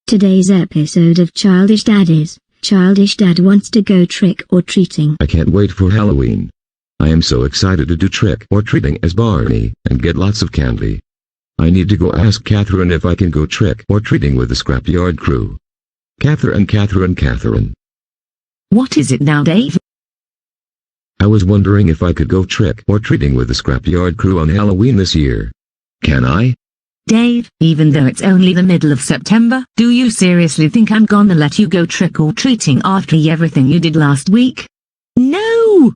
Today's episode of Childish Dad is, Childish Dad wants to go trick-or-treating. I can't wait for Halloween. I am so excited to do trick-or-treating as Barney, and get lots of candy. I need to go ask Catherine if I can go trick-or-treating with the scrapyard crew. Catherine. What is it now, Dave? I was wondering if I could go trick-or-treating with the scrapyard crew on Halloween this year. Can I? Dave, even though it's only the middle of September, do you seriously think I'm gonna let you go trick-or-treating after everything you did last week? No!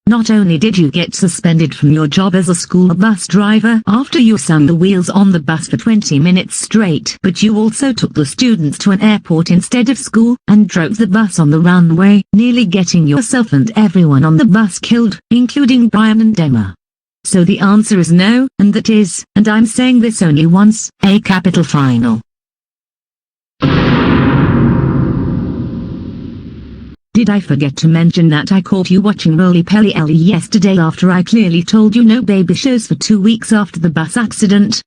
Not only did you get suspended from your job as a school bus driver after you sung the wheels on the bus for 20 minutes straight, but you also took the students to an airport instead of school, and drove the bus on the runway, nearly getting yourself and everyone on the bus killed, including Brian and Emma. So the answer is no, and that is, and I'm saying this only once, a capital final. Did I forget to mention that I caught you watching Roly Poly Ellie yesterday after I clearly told you no baby shows for 2 weeks after the bus accident?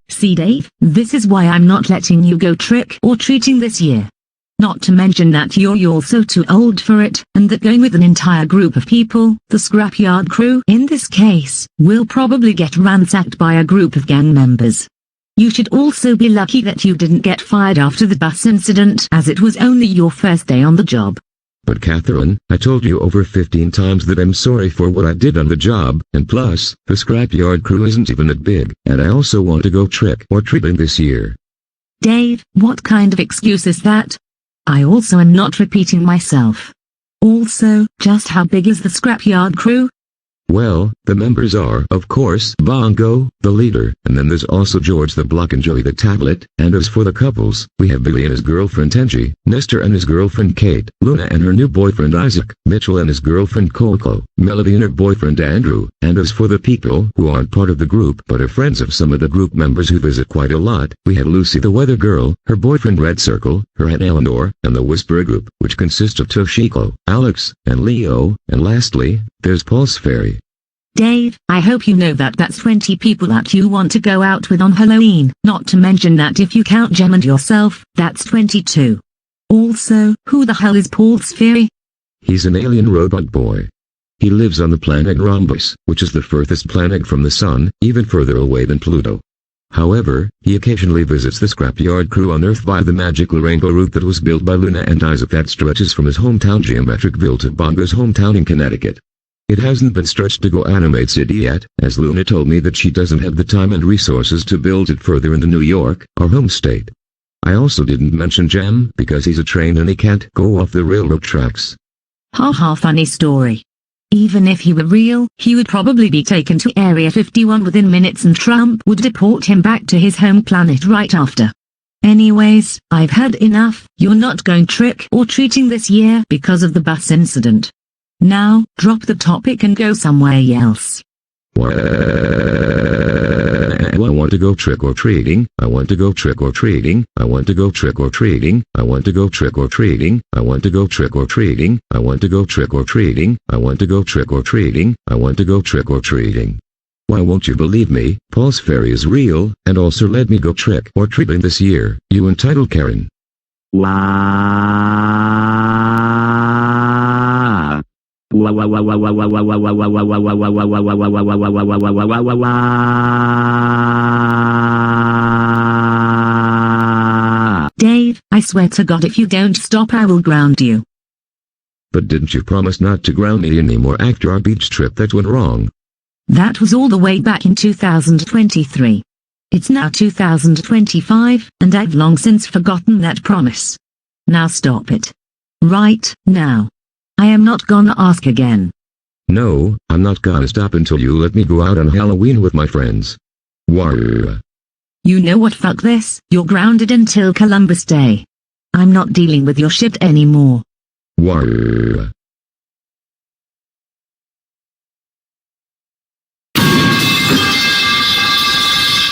See, Dave, this is why I'm not letting you go trick-or-treating this year. Not to mention that you're also too old for it, and that going with an entire group of people, the scrapyard crew in this case, will probably get ransacked by a group of gang members. You should also be lucky that you didn't get fired after the bus incident, as it was only your first day on the job. But Catherine, I told you over 15 times that I'm sorry for what I did on the job, and plus, the scrapyard crew isn't even that big, and I also want to go trick-or-treating this year. Dave, what kind of excuse is that? I also am not repeating myself. Also, just how big is the scrapyard crew? Well, the members are, of course, Bongo, the leader, and then there's also George the Block and Joey the Tablet, and as for the couples, we have Billy and his girlfriend Tenji, Nestor and his girlfriend Kate, Luna and her new boyfriend Isaac, Mitchell and his girlfriend Coco, Melody and her boyfriend Andrew, and as for the people who aren't part of the group but are friends of some of the group members who visit quite a lot, we have Lucy the Weather Girl, her boyfriend Red Circle, her aunt Eleanor, and the Whisperer group, which consists of Toshiko, Alex, and Leo, and lastly, there's Pulse Fairy. Dave, I hope you know that that's 20 people that you want to go out with on Halloween, not to mention that if you count Jem and yourself, that's 22. Also, who the hell is Pulse Fairy? He's an alien robot boy. He lives on the planet Rhombus, which is the furthest planet from the sun, even further away than Pluto. However, he occasionally visits the scrapyard crew on Earth via the magical rainbow route that was built by Luna and Isaac that stretches from his hometown Geometricville to Bongo's hometown in Connecticut. It hasn't been stretched to go Animate City yet, as Luna told me that she doesn't have the time and resources to build it further into New York, our home state. I also didn't mention Jem because he's a train and he can't go off the railroad tracks. Haha, funny story. Even if he were real, he would probably be taken to Area 51 within minutes and Trump would deport him back to his home planet right after. Anyways, I've had enough. You're not going trick-or-treating this year because of the bus incident. Now, drop the topic and go somewhere else. I want to go trick-or-treating, I want to go trick-or-treating, I want to go trick-or-treating, I want to go trick-or-treating, I want to go trick-or-treating, I want to go trick-or-treating, I want to go trick-or-treating, I want to go trick-or-treating. Why won't you believe me? Pulse Fairy is real, and also let me go trick-or-treating this year, you entitled Karen. Dave, I swear to God if you don't stop I will ground you. But didn't you promise not to ground me anymore after our beach trip that went wrong? That was all the way back in 2023. It's now 2025, and I've long since forgotten that promise. Now stop it. Right, now. I am not gonna ask again. No, I'm not gonna stop until you let me go out on Halloween with my friends. Warrior. You know what, fuck this, you're grounded until Columbus Day. I'm not dealing with your shit anymore. Warrior.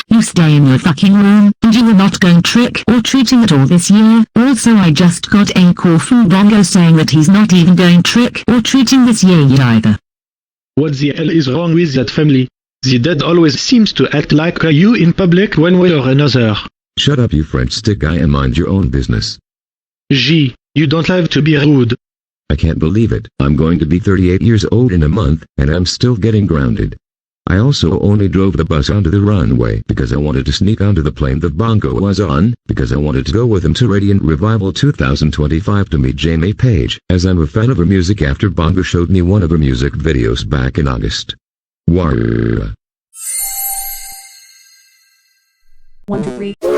You stay in your fucking room, and you were not going trick-or-treating at all this year. Also, I just got a call from Bongo saying that he's not even going trick-or-treating this year either. What the hell is wrong with that family? The dad always seems to act like you in public one way or another. Shut up you French stick guy and mind your own business. G, you don't have to be rude. I can't believe it. I'm going to be 38 years old in a month, and I'm still getting grounded. I also only drove the bus onto the runway because I wanted to sneak onto the plane that Bongo was on, because I wanted to go with him to Radiant Revival 2025 to meet Jamie Page, as I'm a fan of her music after Bongo showed me one of her music videos back in August. Warrior. 1, 2, 3.